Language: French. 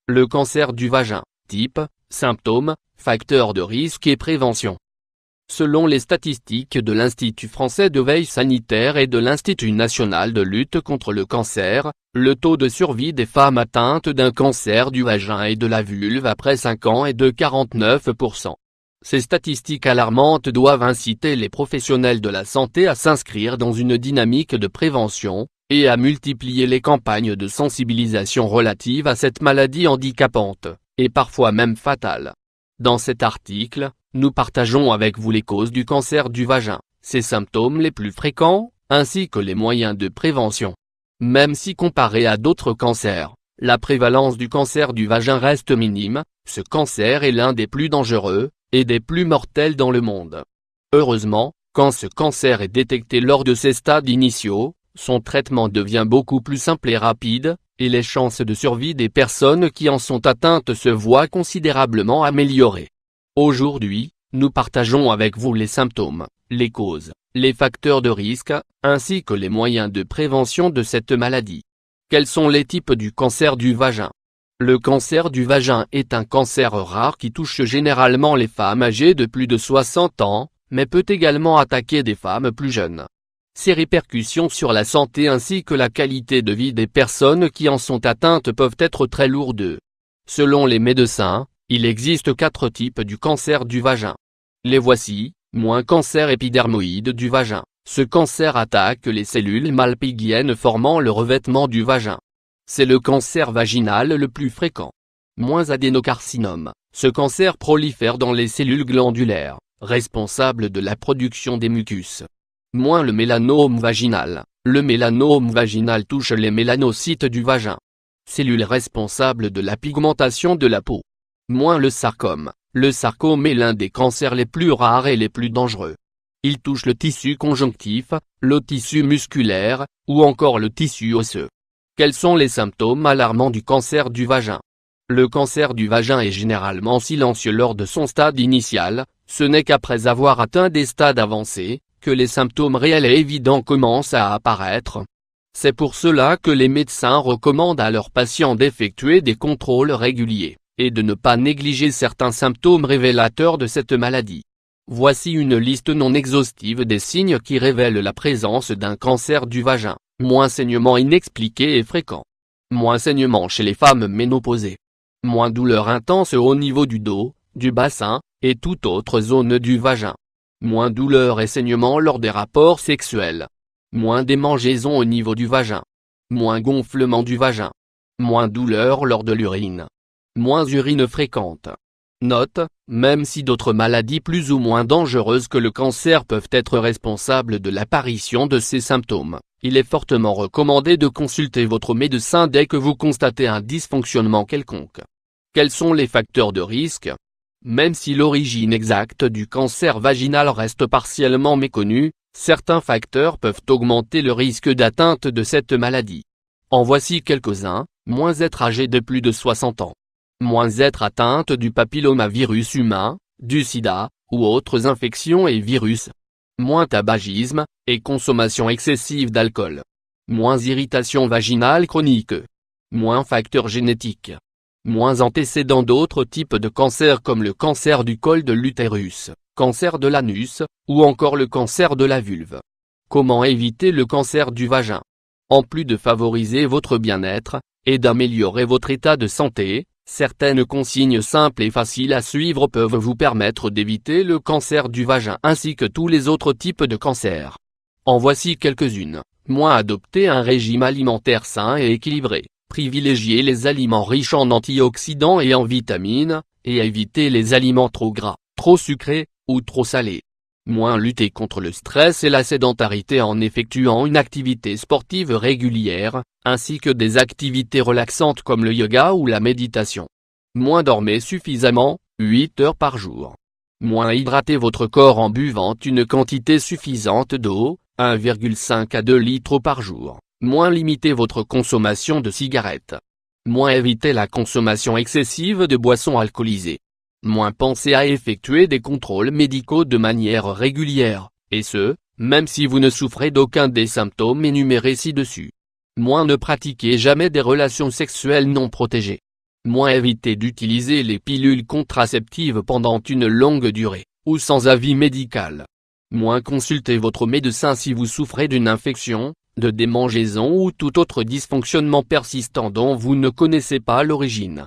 Le cancer du vagin, type, symptômes, facteurs de risque et prévention. Selon les statistiques de l'Institut français de veille sanitaire et de l'Institut national de lutte contre le cancer, le taux de survie des femmes atteintes d'un cancer du vagin et de la vulve après 5 ans est de 49%. Ces statistiques alarmantes doivent inciter les professionnels de la santé à s'inscrire dans une dynamique de prévention, et à multiplier les campagnes de sensibilisation relatives à cette maladie handicapante, et parfois même fatale. Dans cet article, nous partageons avec vous les causes du cancer du vagin, ses symptômes les plus fréquents, ainsi que les moyens de prévention. Même si comparé à d'autres cancers, la prévalence du cancer du vagin reste minime, ce cancer est l'un des plus dangereux, et des plus mortels dans le monde. Heureusement, quand ce cancer est détecté lors de ses stades initiaux, son traitement devient beaucoup plus simple et rapide, et les chances de survie des personnes qui en sont atteintes se voient considérablement améliorées. Aujourd'hui, nous partageons avec vous les symptômes, les causes, les facteurs de risque, ainsi que les moyens de prévention de cette maladie. Quels sont les types du cancer du vagin? Le cancer du vagin est un cancer rare qui touche généralement les femmes âgées de plus de 60 ans, mais peut également attaquer des femmes plus jeunes. Ses répercussions sur la santé ainsi que la qualité de vie des personnes qui en sont atteintes peuvent être très lourdes. Selon les médecins, il existe 4 types du cancer du vagin. Les voici. Cancer épidermoïde du vagin. Ce cancer attaque les cellules malpighiennes formant le revêtement du vagin. C'est le cancer vaginal le plus fréquent. Adénocarcinome. Ce cancer prolifère dans les cellules glandulaires, responsables de la production des mucus. Le mélanome vaginal. Le mélanome vaginal touche les mélanocytes du vagin, cellules responsables de la pigmentation de la peau. Le sarcome. Le sarcome est l'un des cancers les plus rares et les plus dangereux. Il touche le tissu conjonctif, le tissu musculaire, ou encore le tissu osseux. Quels sont les symptômes alarmants du cancer du vagin? Le cancer du vagin est généralement silencieux lors de son stade initial, ce n'est qu'après avoir atteint des stades avancés, que les symptômes réels et évidents commencent à apparaître. C'est pour cela que les médecins recommandent à leurs patients d'effectuer des contrôles réguliers, et de ne pas négliger certains symptômes révélateurs de cette maladie. Voici une liste non exhaustive des signes qui révèlent la présence d'un cancer du vagin. Saignement inexpliqué et fréquent. Saignement chez les femmes ménopausées. Douleur intense au niveau du dos, du bassin, et toute autre zone du vagin. Douleur et saignement lors des rapports sexuels. Démangeaisons au niveau du vagin. Gonflement du vagin. Douleur lors de l'urine. Urine fréquente. Note, même si d'autres maladies plus ou moins dangereuses que le cancer peuvent être responsables de l'apparition de ces symptômes, il est fortement recommandé de consulter votre médecin dès que vous constatez un dysfonctionnement quelconque. Quels sont les facteurs de risque? Même si l'origine exacte du cancer vaginal reste partiellement méconnue, certains facteurs peuvent augmenter le risque d'atteinte de cette maladie. En voici quelques-uns. Être âgé de plus de 60 ans. Être atteinte du papillomavirus humain, du sida, ou autres infections et virus. Tabagisme, et consommation excessive d'alcool. Irritation vaginale chronique. Facteurs génétiques. Antécédents d'autres types de cancers comme le cancer du col de l'utérus, cancer de l'anus, ou encore le cancer de la vulve. Comment éviter le cancer du vagin? En plus de favoriser votre bien-être, et d'améliorer votre état de santé, certaines consignes simples et faciles à suivre peuvent vous permettre d'éviter le cancer du vagin ainsi que tous les autres types de cancers. En voici quelques-unes. Adopter un régime alimentaire sain et équilibré, privilégier les aliments riches en antioxydants et en vitamines, et éviter les aliments trop gras, trop sucrés, ou trop salés. Lutter contre le stress et la sédentarité en effectuant une activité sportive régulière, ainsi que des activités relaxantes comme le yoga ou la méditation. Dormez suffisamment, 8 heures par jour. Hydratez votre corps en buvant une quantité suffisante d'eau, 1,5 à 2 litres par jour. Limitez votre consommation de cigarettes. Évitez la consommation excessive de boissons alcoolisées. Pensez à effectuer des contrôles médicaux de manière régulière, et ce, même si vous ne souffrez d'aucun des symptômes énumérés ci-dessus. Ne pratiquez jamais des relations sexuelles non protégées. moins évitez d'utiliser les pilules contraceptives pendant une longue durée, ou sans avis médical. Moins consultez votre médecin si vous souffrez d'une infection, de démangeaison ou tout autre dysfonctionnement persistant dont vous ne connaissez pas l'origine.